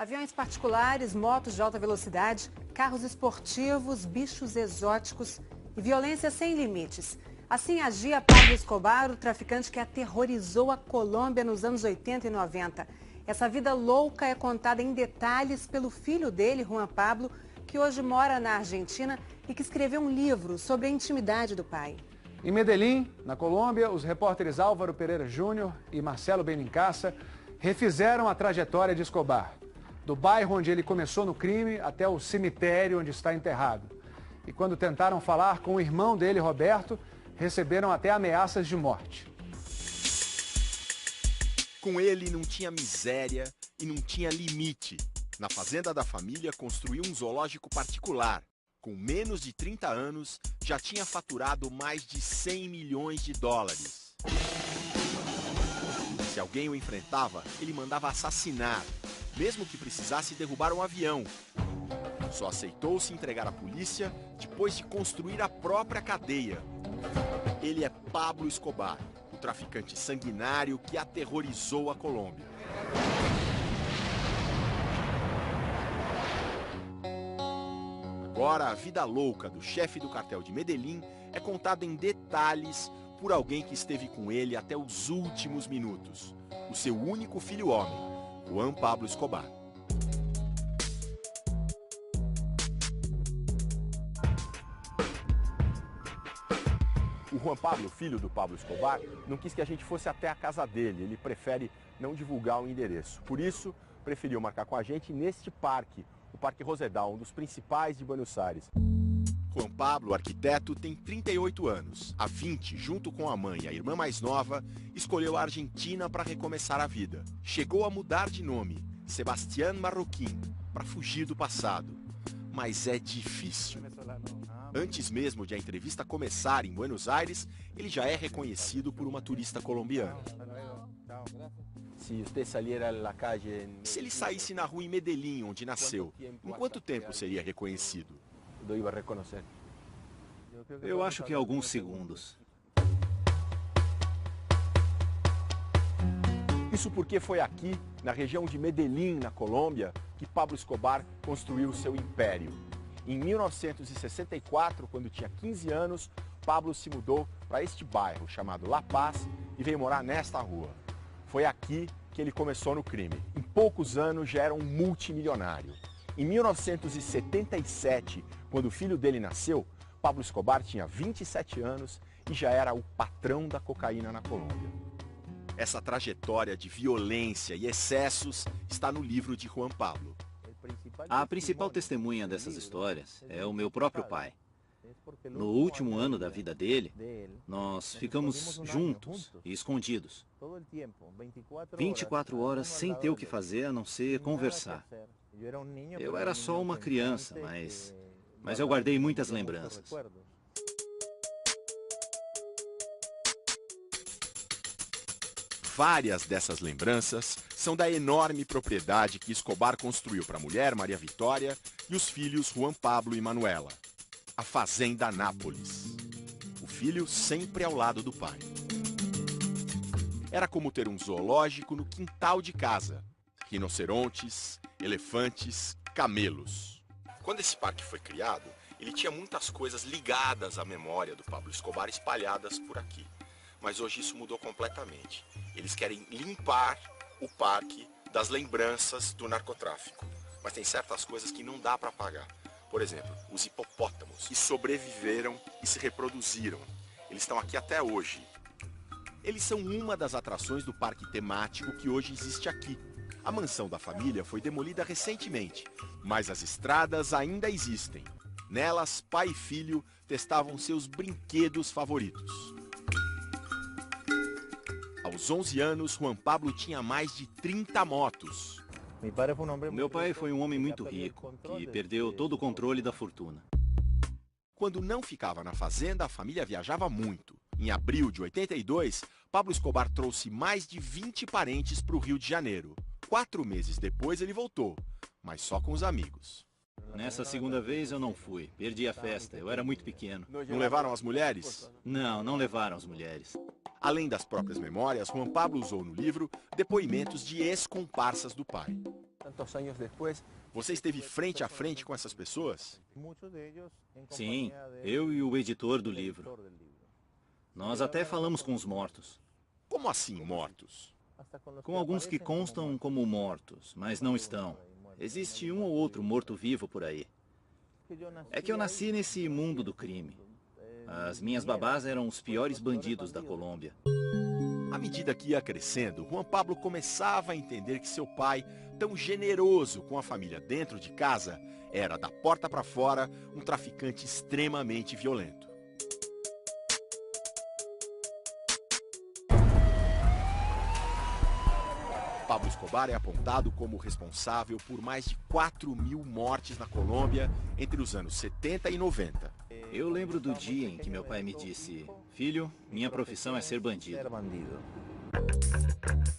Aviões particulares, motos de alta velocidade, carros esportivos, bichos exóticos e violência sem limites. Assim agia Pablo Escobar, o traficante que aterrorizou a Colômbia nos anos 80 e 90. Essa vida louca é contada em detalhes pelo filho dele, Juan Pablo, que hoje mora na Argentina e que escreveu um livro sobre a intimidade do pai. Em Medellín, na Colômbia, os repórteres Álvaro Pereira Júnior e Marcelo Benincasa refizeram a trajetória de Escobar, do bairro onde ele começou no crime até o cemitério onde está enterrado. E quando tentaram falar com o irmão dele, Roberto, receberam até ameaças de morte. Com ele não tinha miséria e não tinha limite. Na fazenda da família construiu um zoológico particular. Com menos de 30 anos, já tinha faturado mais de 100 milhões de dólares. Se alguém o enfrentava, ele mandava assassinar, mesmo que precisasse derrubar um avião. Só aceitou se entregar à polícia depois de construir a própria cadeia. Ele é Pablo Escobar, o traficante sanguinário que aterrorizou a Colômbia. Agora, a vida louca do chefe do cartel de Medellín é contada em detalhes por alguém que esteve com ele até os últimos minutos. O seu único filho homem, Juan Pablo Escobar. O Juan Pablo, filho do Pablo Escobar, não quis que a gente fosse até a casa dele. Ele prefere não divulgar o endereço. Por isso, preferiu marcar com a gente neste parque, o Parque Rosedal, um dos principais de Buenos Aires. Juan Pablo, arquiteto, tem 38 anos. Há 20, junto com a mãe e a irmã mais nova, escolheu a Argentina para recomeçar a vida. Chegou a mudar de nome, Sebastián Marroquín, para fugir do passado. Mas é difícil. Antes mesmo de a entrevista começar em Buenos Aires, ele já é reconhecido por uma turista colombiana. Se ele saísse na rua em Medellín, onde nasceu, em quanto tempo seria reconhecido? Eu acho que alguns segundos. Isso porque foi aqui, na região de Medellín, na Colômbia, que Pablo Escobar construiu seu império. Em 1964, quando tinha 15 anos, Pablo se mudou para este bairro chamado La Paz e veio morar nesta rua. Foi aqui que ele começou no crime. Em poucos anos já era um multimilionário. Em 1977, quando o filho dele nasceu, Pablo Escobar tinha 27 anos e já era o patrão da cocaína na Colômbia. Essa trajetória de violência e excessos está no livro de Juan Pablo. A principal testemunha dessas histórias é o meu próprio pai. No último ano da vida dele, nós ficamos juntos e escondidos. 24 horas sem ter o que fazer a não ser conversar. Eu era só uma criança, mas eu guardei muitas lembranças. Várias dessas lembranças são da enorme propriedade que Escobar construiu para a mulher, Maria Vitória, e os filhos Juan Pablo e Manuela. A Fazenda Nápoles. O filho sempre ao lado do pai. Era como ter um zoológico no quintal de casa. Rinocerontes, elefantes, camelos. Quando esse parque foi criado, ele tinha muitas coisas ligadas à memória do Pablo Escobar espalhadas por aqui. Mas hoje isso mudou completamente. Eles querem limpar o parque das lembranças do narcotráfico. Mas tem certas coisas que não dá para apagar. Por exemplo, os hipopótamos, que sobreviveram e se reproduziram. Eles estão aqui até hoje. Eles são uma das atrações do parque temático que hoje existe aqui. A mansão da família foi demolida recentemente, mas as estradas ainda existem. Nelas, pai e filho testavam seus brinquedos favoritos. Aos 11 anos, Juan Pablo tinha mais de 30 motos. Meu pai foi um homem muito rico, que perdeu todo o controle da fortuna. Quando não ficava na fazenda, a família viajava muito. Em abril de 82, Pablo Escobar trouxe mais de 20 parentes para o Rio de Janeiro. 4 meses depois ele voltou, mas só com os amigos. Nessa segunda vez eu não fui, perdi a festa, eu era muito pequeno. Não levaram as mulheres? Não levaram as mulheres. Além das próprias memórias, Juan Pablo usou no livro depoimentos de ex-comparsas do pai. Você esteve frente a frente com essas pessoas? Sim, eu e o editor do livro. Nós até falamos com os mortos. Como assim mortos? Com alguns que constam como mortos, mas não estão. Existe um ou outro morto-vivo por aí. É que eu nasci nesse mundo do crime. As minhas babás eram os piores bandidos da Colômbia. À medida que ia crescendo, Juan Pablo começava a entender que seu pai, tão generoso com a família dentro de casa, era, da porta para fora, um traficante extremamente violento. Pablo Escobar é apontado como responsável por mais de 4.000 mortes na Colômbia entre os anos 70 e 90. Eu lembro do dia em que meu pai me disse: filho, minha profissão é ser bandido.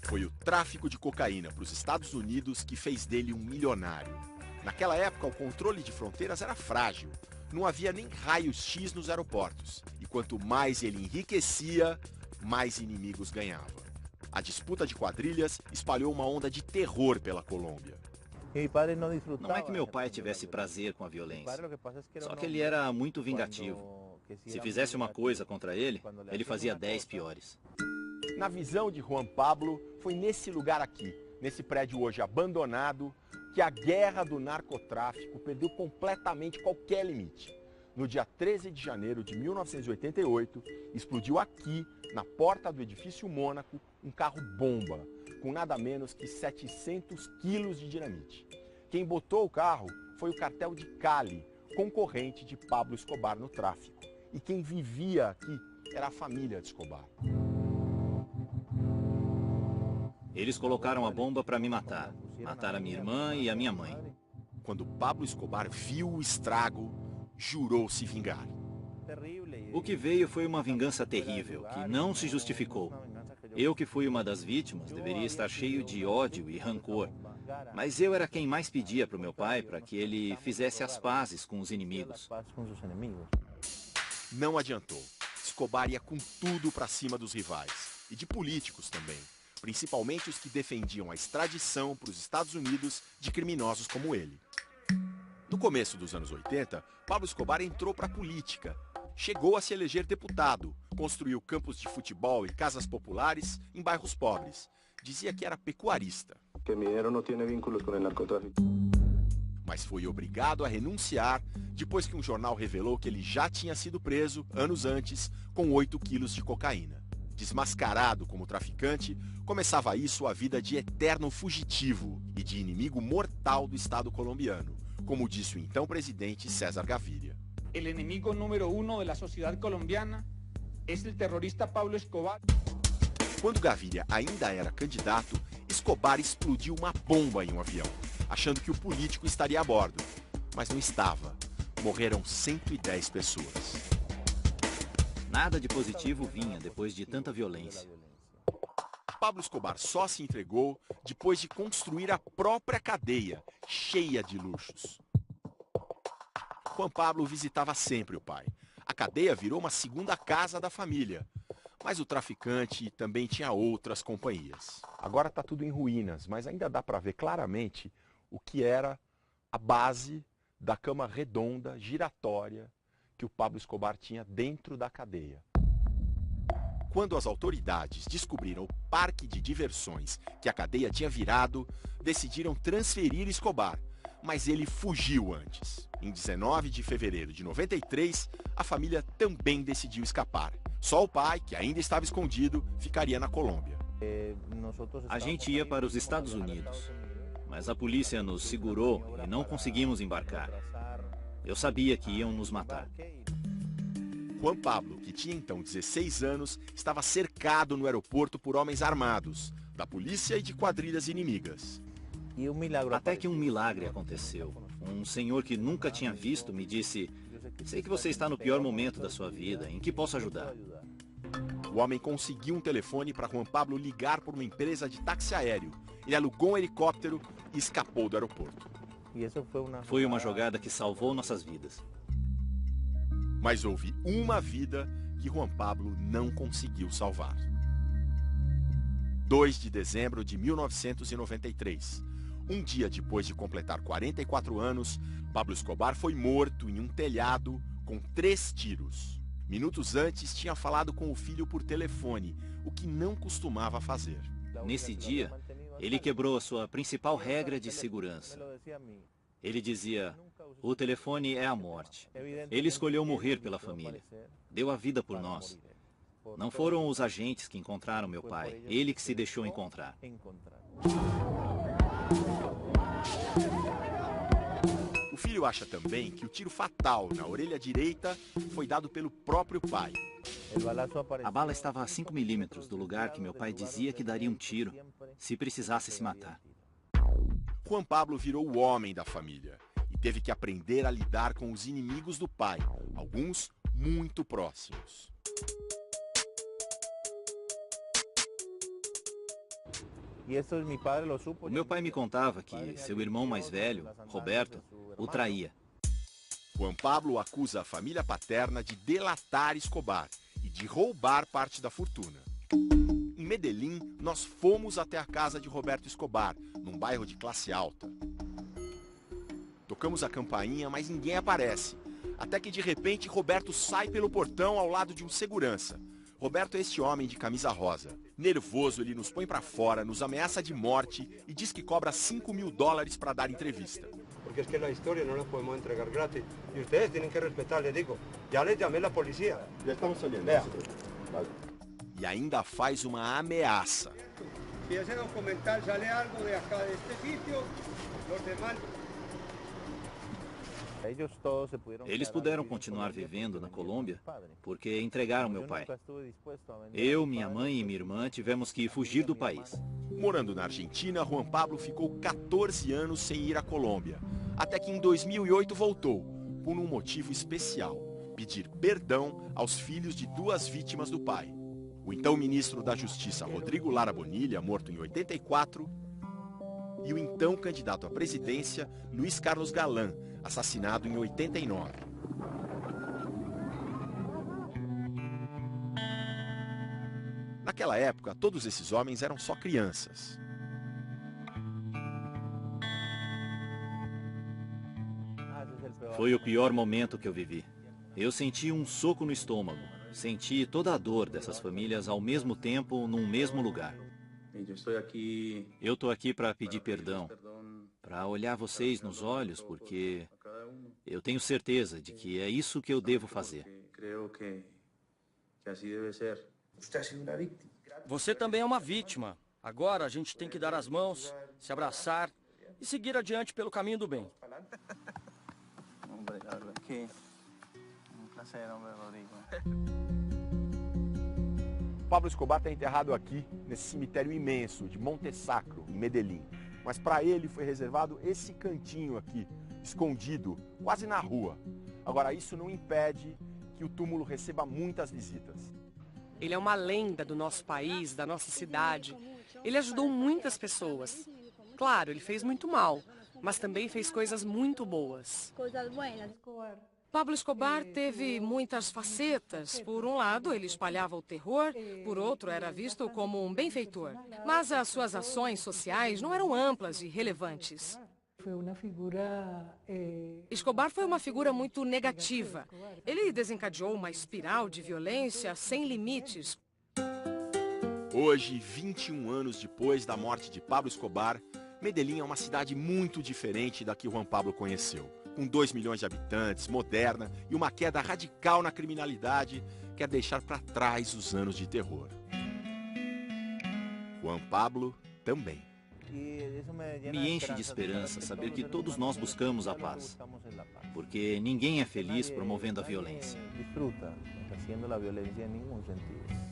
Foi o tráfico de cocaína para os Estados Unidos que fez dele um milionário. Naquela época, o controle de fronteiras era frágil. Não havia nem raios-x nos aeroportos. E quanto mais ele enriquecia, mais inimigos ganhava. A disputa de quadrilhas espalhou uma onda de terror pela Colômbia. Não é que meu pai tivesse prazer com a violência, só que ele era muito vingativo. Se fizesse uma coisa contra ele, ele fazia 10 piores. Na visão de Juan Pablo, foi nesse lugar aqui, nesse prédio hoje abandonado, que a guerra do narcotráfico perdeu completamente qualquer limite. No dia 13 de janeiro de 1988, explodiu aqui, na porta do edifício Mônaco, um carro-bomba, com nada menos que 700 quilos de dinamite. Quem botou o carro foi o cartel de Cali, concorrente de Pablo Escobar no tráfico. E quem vivia aqui era a família de Escobar. Eles colocaram a bomba para me matar. Mataram a minha irmã e a minha mãe. Quando Pablo Escobar viu o estrago, jurou se vingar. O que veio foi uma vingança terrível, que não se justificou. Eu, que fui uma das vítimas, deveria estar cheio de ódio e rancor. Mas eu era quem mais pedia para o meu pai para que ele fizesse as pazes com os inimigos. Não adiantou. Escobar ia com tudo para cima dos rivais. E de políticos também. Principalmente os que defendiam a extradição para os Estados Unidos de criminosos como ele. No começo dos anos 80, Pablo Escobar entrou para a política. Chegou a se eleger deputado, construiu campos de futebol e casas populares em bairros pobres. Dizia que era pecuarista. Mas foi obrigado a renunciar depois que um jornal revelou que ele já tinha sido preso, anos antes, com 8 quilos de cocaína. Desmascarado como traficante, começava aí sua vida de eterno fugitivo e de inimigo mortal do Estado colombiano, como disse o então presidente César Gaviria. O inimigo número 1 da sociedade colombiana é o terrorista Pablo Escobar. Quando Gaviria ainda era candidato, Escobar explodiu uma bomba em um avião, achando que o político estaria a bordo. Mas não estava. Morreram 110 pessoas. Nada de positivo vinha depois de tanta violência. Pablo Escobar só se entregou depois de construir a própria cadeia, cheia de luxos. Juan Pablo visitava sempre o pai. A cadeia virou uma segunda casa da família. Mas o traficante também tinha outras companhias. Agora está tudo em ruínas, mas ainda dá para ver claramente o que era a base da cama redonda, giratória, que o Pablo Escobar tinha dentro da cadeia. Quando as autoridades descobriram o parque de diversões que a cadeia tinha virado, decidiram transferir Escobar, mas ele fugiu antes. Em 19 de fevereiro de 93, a família também decidiu escapar. Só o pai, que ainda estava escondido, ficaria na Colômbia. A gente ia para os Estados Unidos, mas a polícia nos segurou e não conseguimos embarcar. Eu sabia que iam nos matar. Juan Pablo, que tinha então 16 anos, estava cercado no aeroporto por homens armados, da polícia e de quadrilhas inimigas. Até que um milagre aconteceu. Um senhor que nunca tinha visto me disse: sei que você está no pior momento da sua vida, em que posso ajudar? O homem conseguiu um telefone para Juan Pablo ligar por uma empresa de táxi aéreo. Ele alugou um helicóptero e escapou do aeroporto. Foi uma jogada que salvou nossas vidas. Mas houve uma vida que Juan Pablo não conseguiu salvar. 2 de dezembro de 1993. Um dia depois de completar 44 anos, Pablo Escobar foi morto em um telhado com 3 tiros. Minutos antes, tinha falado com o filho por telefone, o que não costumava fazer. Nesse dia, ele quebrou a sua principal regra de segurança. Ele dizia, o telefone é a morte. Ele escolheu morrer pela família. Deu a vida por nós. Não foram os agentes que encontraram meu pai. Ele que se deixou encontrar. O filho acha também que o tiro fatal na orelha direita foi dado pelo próprio pai. A bala estava a 5 milímetros do lugar que meu pai dizia que daria um tiro, se precisasse se matar. Juan Pablo virou o homem da família e teve que aprender a lidar com os inimigos do pai, alguns muito próximos. O meu pai me contava que seu irmão mais velho, Roberto, o traía. Juan Pablo acusa a família paterna de delatar Escobar e de roubar parte da fortuna. Em Medellín, nós fomos até a casa de Roberto Escobar, num bairro de classe alta. Tocamos a campainha, mas ninguém aparece. Até que de repente Roberto sai pelo portão ao lado de um segurança. Roberto é este homem de camisa rosa. Nervoso, ele nos põe pra fora, nos ameaça de morte e diz que cobra $5.000 para dar entrevista. Porque es que la historia no la podemos entregar gratis. Y ustedes tienen que respetar, les digo. Ya les llamé a la policía. Ya estamos saliendo. Vale. E ainda faz uma ameaça. Si ese documental sale algo de acá, de este sitio, los demás... Eles puderam continuar vivendo na Colômbia porque entregaram meu pai. Eu, minha mãe e minha irmã tivemos que fugir do país. Morando na Argentina, Juan Pablo ficou 14 anos sem ir à Colômbia, até que em 2008 voltou, por um motivo especial: pedir perdão aos filhos de 2 vítimas do pai. O então ministro da Justiça, Rodrigo Lara Bonilla, morto em 84, e o então candidato à presidência, Luiz Carlos Galán, assassinado em 89. Naquela época, todos esses homens eram só crianças. Foi o pior momento que eu vivi. Eu senti um soco no estômago. Senti toda a dor dessas famílias ao mesmo tempo, num mesmo lugar. Eu estou aqui para pedir perdão, para olhar vocês nos olhos, porque eu tenho certeza de que é isso que eu devo fazer. Você também é uma vítima. Agora a gente tem que dar as mãos, se abraçar e seguir adiante pelo caminho do bem. Pablo Escobar está enterrado aqui, nesse cemitério imenso de Monte Sacro, em Medellín. Mas para ele foi reservado esse cantinho aqui, escondido, quase na rua. Agora, isso não impede que o túmulo receba muitas visitas. Ele é uma lenda do nosso país, da nossa cidade. Ele ajudou muitas pessoas. Claro, ele fez muito mal, mas também fez coisas muito boas. Pablo Escobar teve muitas facetas. Por um lado, ele espalhava o terror, por outro, era visto como um benfeitor. Mas as suas ações sociais não eram amplas e relevantes. Escobar foi uma figura muito negativa. Ele desencadeou uma espiral de violência sem limites. Hoje, 21 anos depois da morte de Pablo Escobar, Medellín é uma cidade muito diferente da que Juan Pablo conheceu. Com 2 milhões de habitantes, moderna e uma queda radical na criminalidade, quer deixar para trás os anos de terror. Juan Pablo também. Me enche de esperança saber que todos nós buscamos a paz, porque ninguém é feliz promovendo a violência. Disfruta haciendo la violencia en ningún sentido.